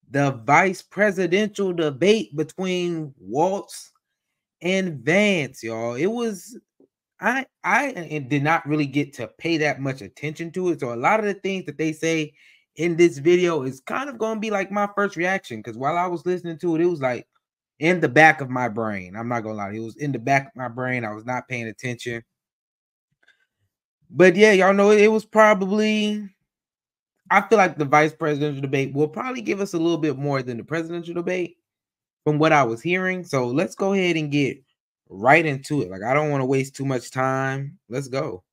the vice presidential debate between Waltz and Vance, y'all. It was I did not really get to pay that much attention to it. So a lot of the things that they say in this video is kind of going to be like my first reaction, because while I was listening to it, it was like in the back of my brain. I'm not gonna lie, it was in the back of my brain. I was not paying attention. But yeah, y'all know it was probably, I feel like the vice presidential debate will probably give us a little bit more than the presidential debate from what I was hearing. So let's go ahead and get right into it. Like, I don't want to waste too much time. Let's go.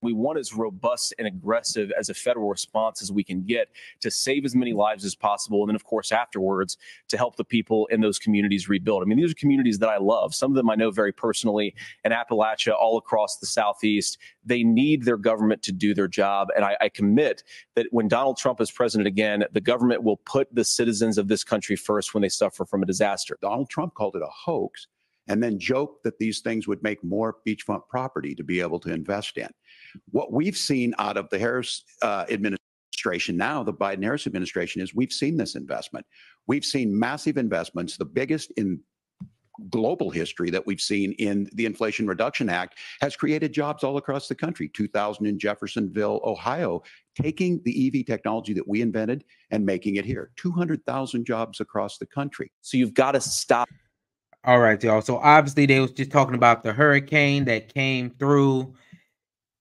We want as robust and aggressive as a federal response as we can get to save as many lives as possible. And then, of course, afterwards, to help the people in those communities rebuild. I mean, these are communities that I love. Some of them I know very personally in Appalachia, all across the Southeast. They need their government to do their job. And I commit that when Donald Trump is president again, the government will put the citizens of this country first when they suffer from a disaster. Donald Trump called it a hoax and then joked that these things would make more beachfront property to be able to invest in. What we've seen out of the Harris administration now, the Biden-Harris administration, is we've seen this investment. We've seen massive investments, the biggest in global history that we've seen in the Inflation Reduction Act, has created jobs all across the country. 2,000 in Jeffersonville, Ohio, taking the EV technology that we invented and making it here. 200,000 jobs across the country. So you've got to stop. All right, y'all. So obviously they was just talking about the hurricane that came through.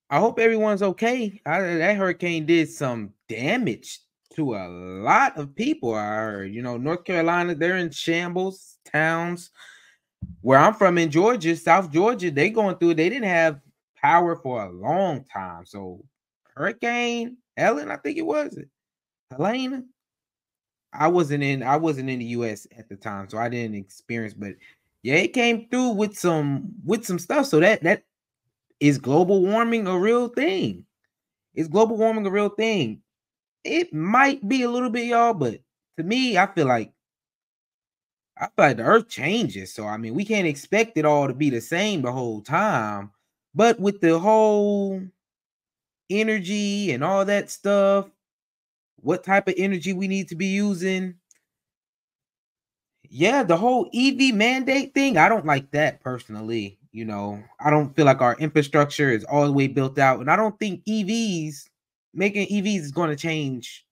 I hope everyone's okay. That hurricane did some damage to a lot of people. I heard, you know, North Carolina, they're in shambles. Towns where I'm from in Georgia, South Georgia, they going through it. They didn't have power for a long time. So Hurricane Helen, I think it was Helena. I wasn't in the US at the time, so I didn't experience, but yeah, it came through with some stuff. So that is global warming a real thing? Is global warming a real thing? It might be a little bit, y'all, but to me, I feel like the earth changes. So I mean, we can't expect it all to be the same the whole time. But with the whole energy and all that stuff, what type of energy we need to be using. Yeah, the whole EV mandate thing, I don't like that personally. You know, I don't feel like our infrastructure is all the way built out. And I don't think making EVs is going to change,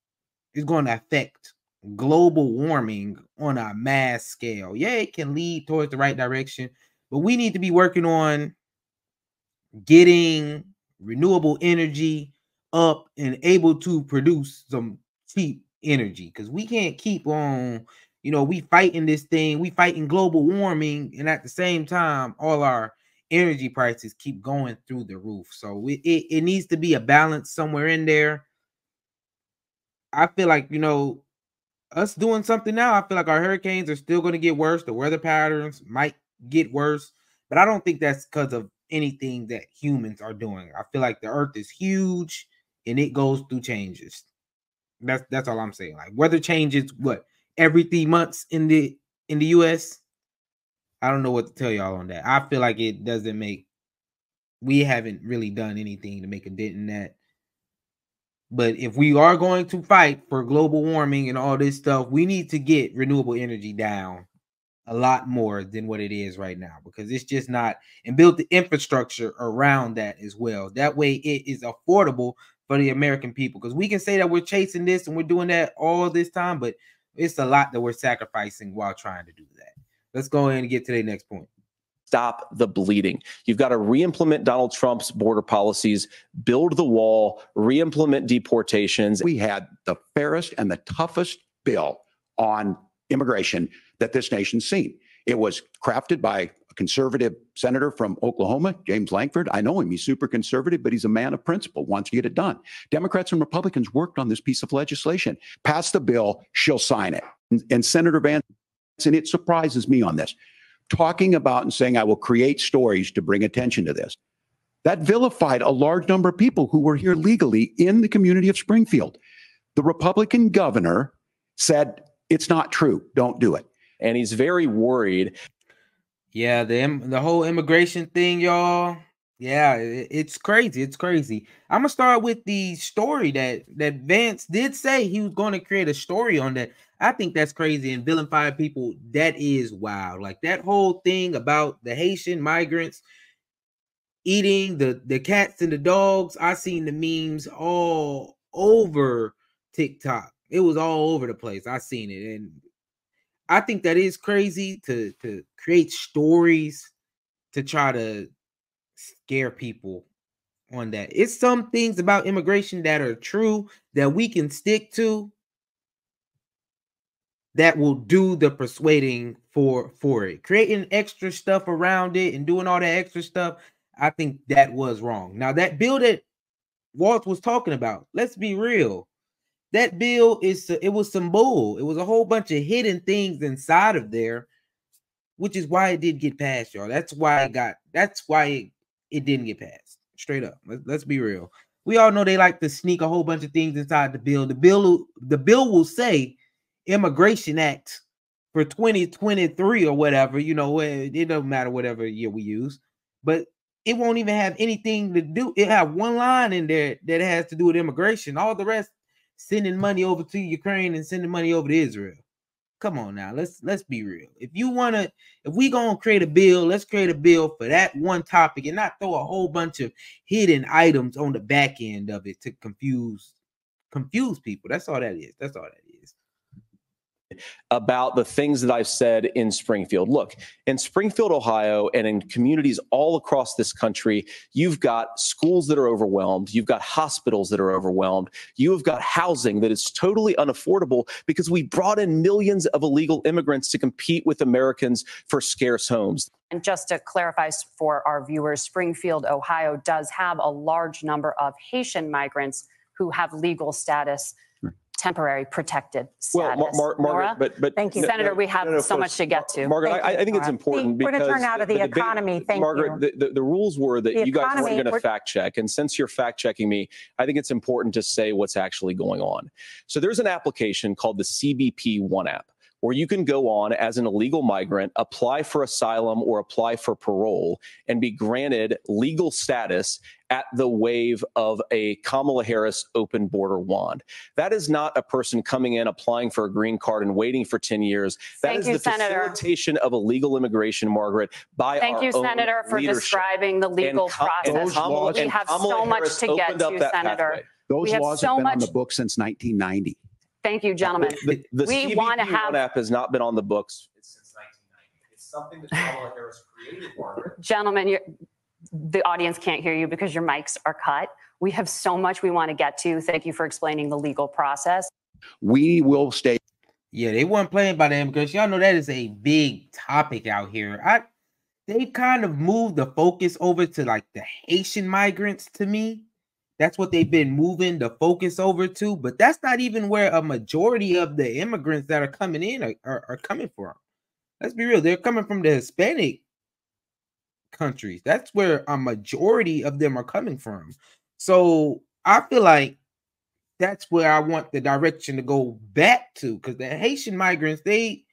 is going to affect global warming on a mass scale. Yeah, it can lead towards the right direction, but we need to be working on getting renewable energy up and able to produce some cheap energy, because we can't keep on, you know, we fighting this thing, we fighting global warming, and at the same time all our energy prices keep going through the roof. So it needs to be a balance somewhere in there. I feel like, you know, us doing something now, I feel like our hurricanes are still going to get worse. The weather patterns might get worse, but I don't think that's because of anything that humans are doing. I feel like the earth is huge and it goes through changes. That's all I'm saying. Like, weather changes what, every 3 months in the US. I don't know what to tell y'all on that. I feel like it doesn't we haven't really done anything to make a dent in that. But if we are going to fight for global warming and all this stuff, we need to get renewable energy down a lot more than what it is right now, because it's just not, and build the infrastructure around that as well. That way it is affordable for the American people, because we can say that we're chasing this and we're doing that all this time, but it's a lot that we're sacrificing while trying to do that. Let's go ahead and get to the next point. Stop the bleeding. You've got to re-implement Donald Trump's border policies, build the wall, re-implement deportations. We had the fairest and the toughest bill on immigration that this nation's seen. It was crafted by a conservative senator from Oklahoma, James Lankford. I know him. He's super conservative, but he's a man of principle, wants to get it done. Democrats and Republicans worked on this piece of legislation, passed the bill, she'll sign it. And Senator Vance, and it surprises me on this, talking about and saying, I will create stories to bring attention to this. That vilified a large number of people who were here legally in the community of Springfield. The Republican governor said, it's not true. Don't do it. And he's very worried. Yeah, the whole immigration thing, y'all. Yeah, it's crazy. It's crazy. I'm gonna start with the story that Vance did say he was going to create a story on that. I think that's crazy and vilify people. That is wild. Like that whole thing about the Haitian migrants eating the cats and the dogs. I seen the memes all over TikTok. It was all over the place. I seen it, and I think that is crazy to create stories to try to scare people on that. It's some things about immigration that are true that we can stick to that will do the persuading for it. Creating extra stuff around it and doing all that extra stuff, I think that was wrong. Now that bill that Walt was talking about, let's be real. That bill it was some bull. It was a whole bunch of hidden things inside of there, which is why it did get passed, y'all. That's why it didn't get passed. Straight up. Let's be real. We all know they like to sneak a whole bunch of things inside the bill. The bill will say Immigration Act for 2023 or whatever. You know, it doesn't matter whatever year we use, but it won't even have anything to do. It have one line in there that has to do with immigration. All the rest, sending money over to Ukraine and sending money over to Israel. Come on now, let's be real. If we gonna create a bill, let's create a bill for that one topic and not throw a whole bunch of hidden items on the back end of it to confuse people. That's all that is. That's all that is. About the things that I've said in Springfield. Look, in Springfield, Ohio, and in communities all across this country, you've got schools that are overwhelmed. You've got hospitals that are overwhelmed. You have got housing that is totally unaffordable because we brought in millions of illegal immigrants to compete with Americans for scarce homes. And just to clarify for our viewers, Springfield, Ohio does have a large number of Haitian migrants who have legal status, temporary protected status. Well, Margaret, but thank you, Senator. We have so much to get to. Margaret, I think it's important we're because going to turn out of the economy. Thank Margaret, you. the rules were that you guys weren't going to fact check, and since you're fact checking me, I think it's important to say what's actually going on. So there's an application called the CBP One app, where you can go on as an illegal migrant, apply for asylum or apply for parole, and be granted legal status at the wave of a Kamala Harris open border wand. That is not a person coming in, applying for a green card and waiting for 10 years. That is the facilitation of illegal immigration, Margaret, by our own Senator, for leadership. Describing the legal process. We have so much to get to, Senator. Those laws have been on the books since 1990. Thank you, gentlemen. The CBP One app has not been on the books since 1990. It's something that Kamala Harris created, Margaret. Gentlemen, the audience can't hear you because your mics are cut. We have so much we want to get to. Thank you for explaining the legal process. We will stay. Yeah, they weren't playing by the immigration. Y'all know that is a big topic out here. They kind of moved the focus over to like the Haitian migrants to me. That's what they've been moving the focus over to, but that's not even where a majority of the immigrants that are coming in are coming from. Let's be real. They're coming from the Hispanic countries. That's where a majority of them are coming from. So I feel like that's where I want the direction to go back to, because the Haitian migrants, they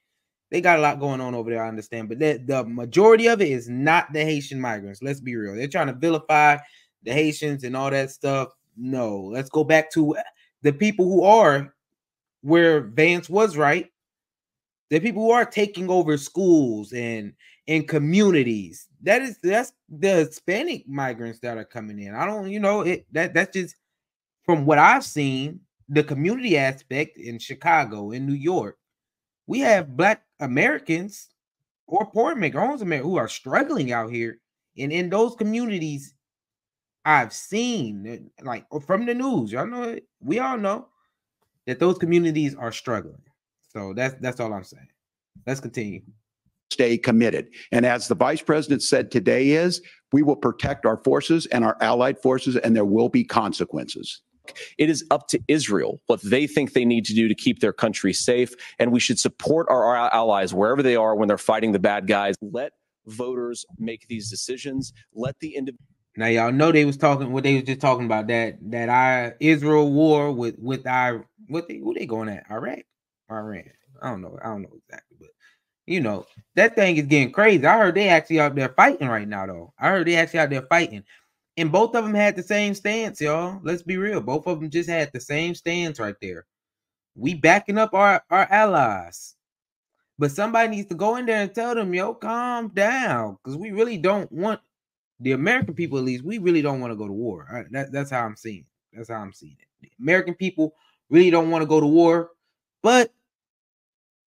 got a lot going on over there, I understand, but the majority of it is not the Haitian migrants. Let's be real. They're trying to vilify the Haitians and all that stuff. No, let's go back to the people who are where Vance was right. The people who are taking over schools and communities. That's the Hispanic migrants that are coming in. I don't, that's just from what I've seen, the community aspect in Chicago, in New York. We have Black Americans or poor immigrants who are struggling out here. And in those communities, I've seen, like from the news, y'all know it, we all know that those communities are struggling. So that's all I'm saying. Let's continue. Stay committed. And as the vice president said today we will protect our forces and our allied forces, and there will be consequences. It is up to Israel what they think they need to do to keep their country safe, and we should support our allies wherever they are when they're fighting the bad guys. Let voters make these decisions. Let the individual. Now y'all know they was just talking about that our Israel war with our who they going at, Iraq or Iran? I don't know exactly, but that thing is getting crazy. I heard they actually out there fighting right now though. I heard they actually out there fighting. And both of them had the same stance, y'all. Let's be real. Both of them just had the same stance right there. We backing up our allies. But somebody needs to go in there and tell them, yo, calm down. Because we really don't want, the American people at least, we really don't want to go to war. That's how I'm seeing it. That's how I'm seeing it. The American people really don't want to go to war. But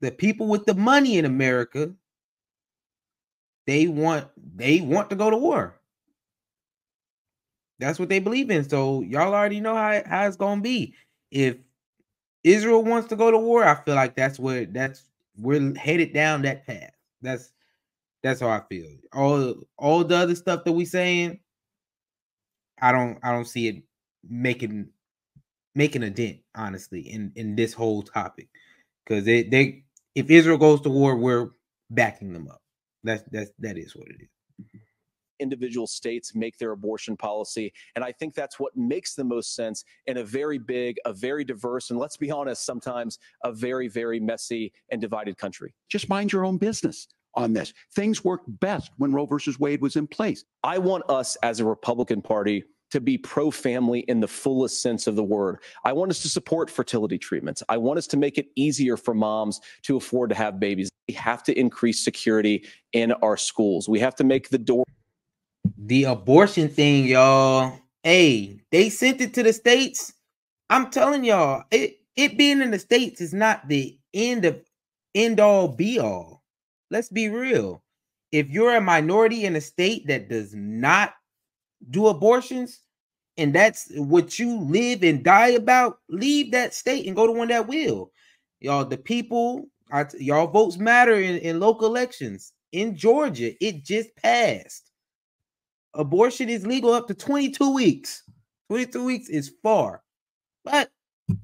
the people with the money in America, they want to go to war. That's what they believe in. So y'all already know how it's gonna be. If Israel wants to go to war, I feel like we're headed down that path. That's how I feel. All the other stuff that we saying, I don't see it making a dent, honestly, in this whole topic. Because if Israel goes to war, we're backing them up. That is what it is. Individual states make their abortion policy. And I think that's what makes the most sense in a very big, a very diverse, and let's be honest, sometimes a very, very messy and divided country. Just mind your own business on this. Things worked best when Roe versus Wade was in place. I want us as a Republican Party to be pro-family in the fullest sense of the word. I want us to support fertility treatments. I want us to make it easier for moms to afford to have babies. We have to increase security in our schools. We have to make the door. The abortion thing, y'all. Hey, they sent it to the states. I'm telling y'all, it being in the states is not the end all be all. Let's be real. If you're a minority in a state that does not do abortions, and that's what you live and die about, leave that state and go to one that will. Y'all, the people, y'all votes matter in local elections. In Georgia, it just passed. Abortion is legal up to 22 weeks. 22 weeks is far, but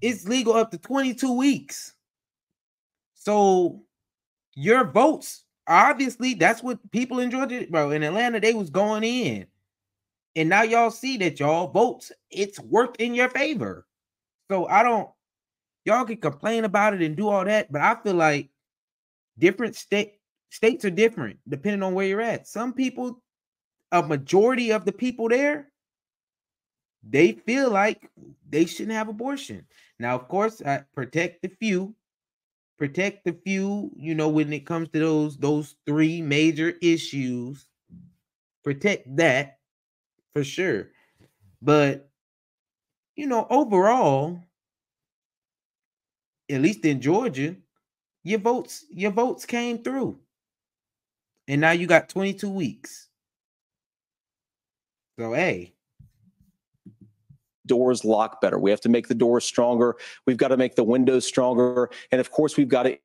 it's legal up to 22 weeks. So your votes, obviously, that's what people in Georgia, bro, in Atlanta, they was going in. And now y'all see that y'all votes, it's worked in your favor. So y'all can complain about it and do all that, but I feel like different states are different depending on where you're at. Some people, a majority of the people there, they feel like they shouldn't have abortion. Now, of course, protect the few, you know, when it comes to those three major issues, protect that for sure. But, you know, overall, at least in Georgia, your votes came through. And now you got 22 weeks. So, hey. Doors lock better. We have to make the doors stronger. We've got to make the windows stronger. And of course, we've got to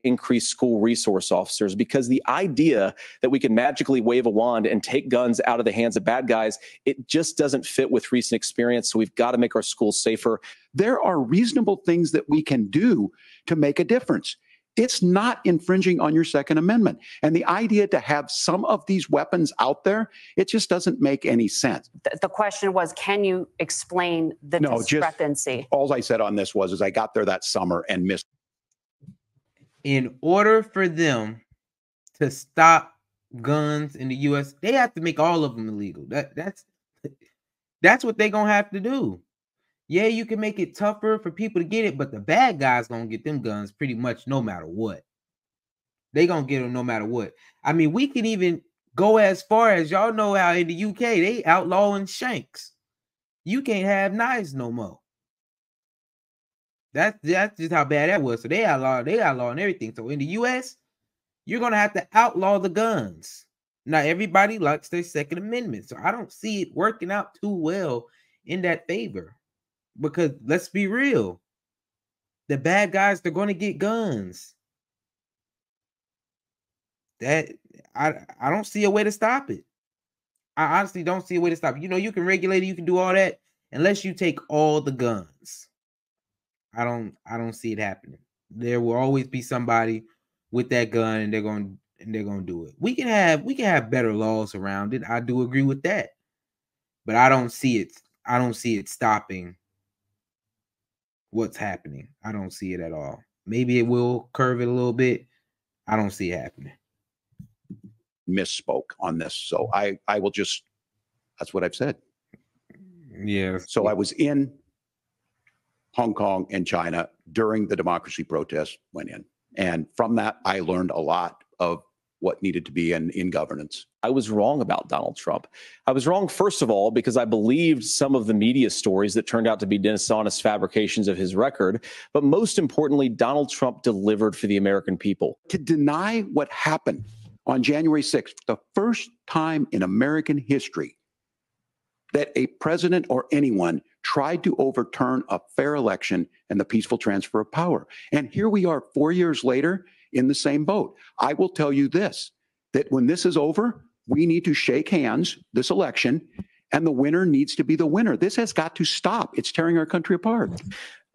increase school resource officers, because the idea that we can magically wave a wand and take guns out of the hands of bad guys, it just doesn't fit with recent experience. So we've got to make our schools safer. There are reasonable things that we can do to make a difference. It's not infringing on your Second Amendment. And the idea to have some of these weapons out there, it just doesn't make any sense. The question was, can you explain the discrepancy? All I said on this was I got there that summer and missed. In order for them to stop guns in the U.S., they have to make all of them illegal. That's what they're going to have to do. Yeah, you can make it tougher for people to get it, but the bad guys going to get them guns pretty much no matter what. They going to get them no matter what. I mean, we can even go as far as, y'all know how in the UK, they outlawing shanks. You can't have knives no more. That's just how bad that was. So they outlawing everything. So in the U.S., you're going to have to outlaw the guns. Now, everybody likes their Second Amendment. So I don't see it working out too well in that favor. Because let's be real, the bad guys, they're going to get guns. That I don't see a way to stop it. I honestly don't see a way to stop it. You know, you can regulate it, you can do all that, unless you take all the guns. I don't see it happening. There will always be somebody with that gun, and they're going to do it. We can have better laws around it. I do agree with that, but I don't see it stopping what's happening. I don't see it at all. Maybe it will curve it a little bit. I don't see it happening. Misspoke on this, so I will just. That's what I've said. Yes. So I was in Hong Kong and China during the democracy protests went in. And from that, I learned a lot of what needed to be in governance. I was wrong about Donald Trump. I was wrong, first of all, because I believed some of the media stories that turned out to be dishonest fabrications of his record. But most importantly, Donald Trump delivered for the American people. To deny what happened on January 6th, the first time in American history that a president or anyone tried to overturn a fair election and the peaceful transfer of power. And here we are 4 years later in the same boat. I will tell you this, that when this is over, we need to shake hands this election, and the winner needs to be the winner. This has got to stop. It's tearing our country apart.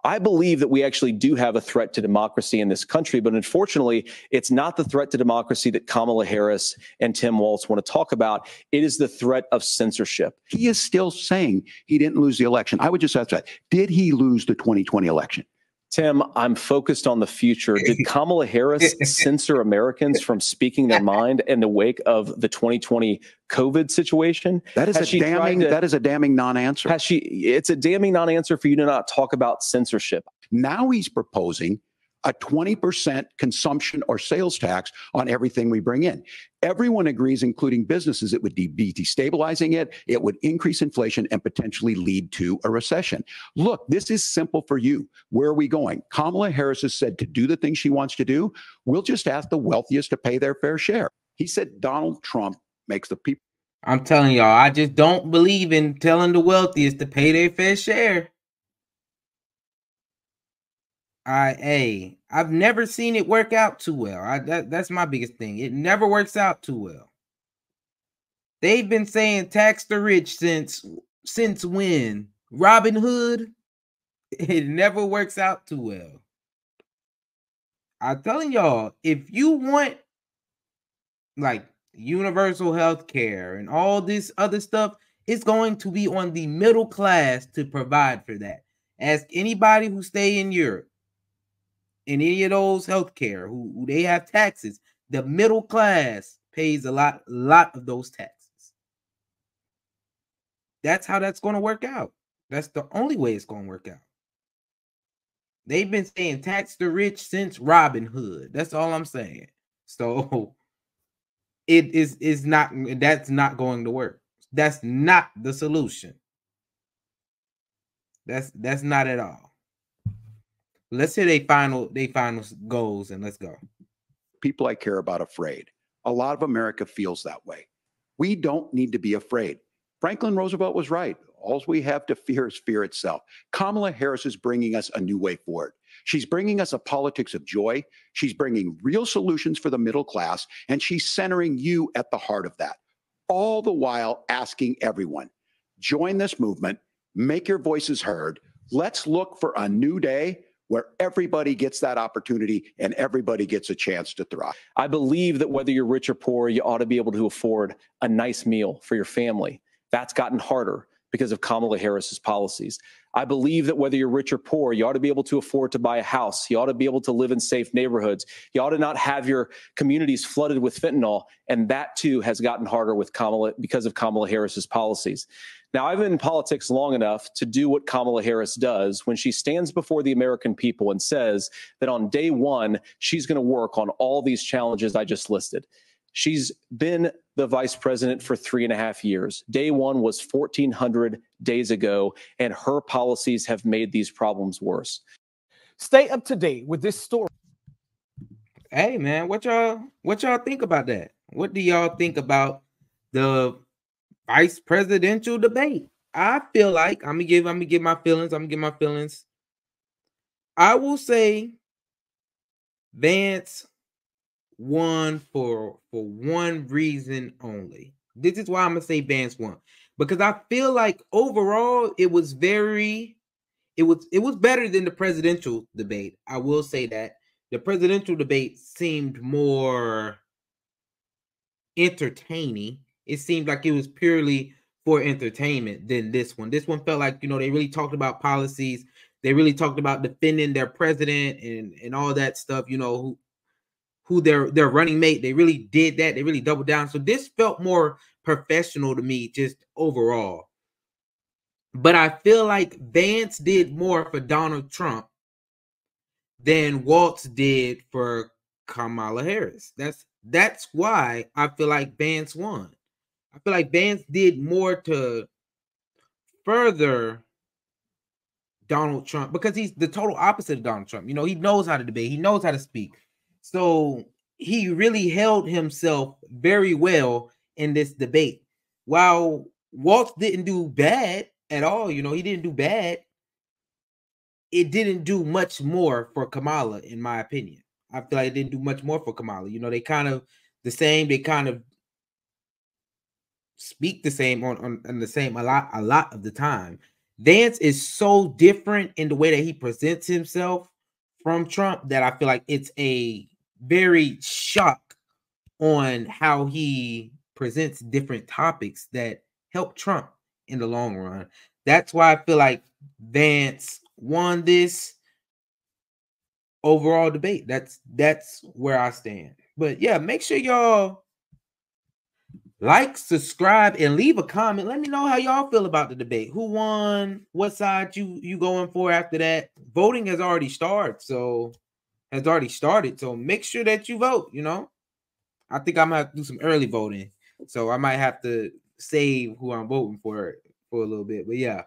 I believe that we actually do have a threat to democracy in this country, but unfortunately, it's not the threat to democracy that Kamala Harris and Tim Walz want to talk about. It is the threat of censorship. He is still saying he didn't lose the election. I would just ask that. Did he lose the 2020 election? Tim, I'm focused on the future. Did Kamala Harris censor Americans from speaking their mind in the wake of the 2020 COVID situation? That is a damning non-answer. It's a damning non-answer for you to not talk about censorship. Now he's proposing a 20% consumption or sales tax on everything we bring in. Everyone agrees, including businesses, it would be destabilizing it. It would increase inflation and potentially lead to a recession. Look, this is simple for you. Where are we going? Kamala Harris has said to do the things she wants to do. We'll just ask the wealthiest to pay their fair share. He said Donald Trump makes the people. I'm telling y'all, I just don't believe in telling the wealthiest to pay their fair share. I've never seen it work out too well. That's my biggest thing. It never works out too well. They've been saying tax the rich since when? Robin Hood? It never works out too well. I'm telling y'all, if you want like universal health care and all this other stuff, it's going to be on the middle class to provide for that. Ask anybody who stay in Europe. In any of those healthcare who they have taxes, the middle class pays a lot of those taxes. That's how that's going to work out. That's the only way it's going to work out. They've been saying tax the rich since Robin Hood. That's all I'm saying. So that's not going to work. That's not the solution. That's not at all. Let's hear they final goals and let's go. People I care about afraid. A lot of America feels that way. We don't need to be afraid. Franklin Roosevelt was right. All we have to fear is fear itself. Kamala Harris is bringing us a new way forward. She's bringing us a politics of joy. She's bringing real solutions for the middle class, and she's centering you at the heart of that. All the while asking everyone, join this movement, make your voices heard. Let's look for a new day where everybody gets that opportunity and everybody gets a chance to thrive. I believe that whether you're rich or poor, you ought to be able to afford a nice meal for your family. That's gotten harder because of Kamala Harris's policies. I believe that whether you're rich or poor, you ought to be able to afford to buy a house. You ought to be able to live in safe neighborhoods. You ought to not have your communities flooded with fentanyl. And that too has gotten harder with because of Kamala Harris's policies. Now, I've been in politics long enough to do what Kamala Harris does when she stands before the American people and says that on day one, she's going to work on all these challenges I just listed. She's been the vice president for 3.5 years. Day one was 1,400 days ago, and her policies have made these problems worse. Stay up to date with this story. Hey, man, what y'all think about that? What do y'all think about the vice presidential debate? I feel like I'm gonna give my feelings. I will say Vance won for one reason only. This is why I'm gonna say Vance won, because I feel like overall it was better than the presidential debate. I will say that the presidential debate seemed more entertaining. It seemed like it was purely for entertainment than this one. This one felt like, they really talked about policies. They really talked about defending their president and all that stuff, who their running mate. They really did that. They really doubled down. So this felt more professional to me, just overall. But I feel like Vance did more for Donald Trump than Walz did for Kamala Harris. That's why I feel like Vance won. I feel like Vance did more to further Donald Trump because he's the total opposite of Donald Trump. You know, he knows how to debate, he knows how to speak. So he really held himself very well in this debate. While Walz didn't do bad at all, you know, he didn't do bad. It didn't do much more for Kamala, in my opinion. I feel like it didn't do much more for Kamala. You know, they kind of the same, they kind of speak the same on the same a lot of the time. Vance is so different in the way that he presents himself from Trump that I feel like it's a very shock on how he presents different topics that help Trump in the long run. That's why I feel like Vance won this overall debate. That's where I stand. But yeah, make sure y'all like, subscribe, and leave a comment. Let me know how y'all feel about the debate. Who won? What side you going for after that? Voting has already started, so make sure that you vote. You know, I think I'm gonna have to do some early voting, so I might have to save who I'm voting for a little bit. But yeah,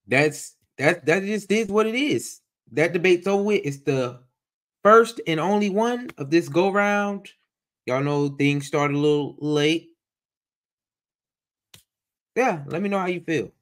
that just is what it is. That debate's over with. It's the first and only one of this go round. Y'all know things started a little late. Yeah, let me know how you feel.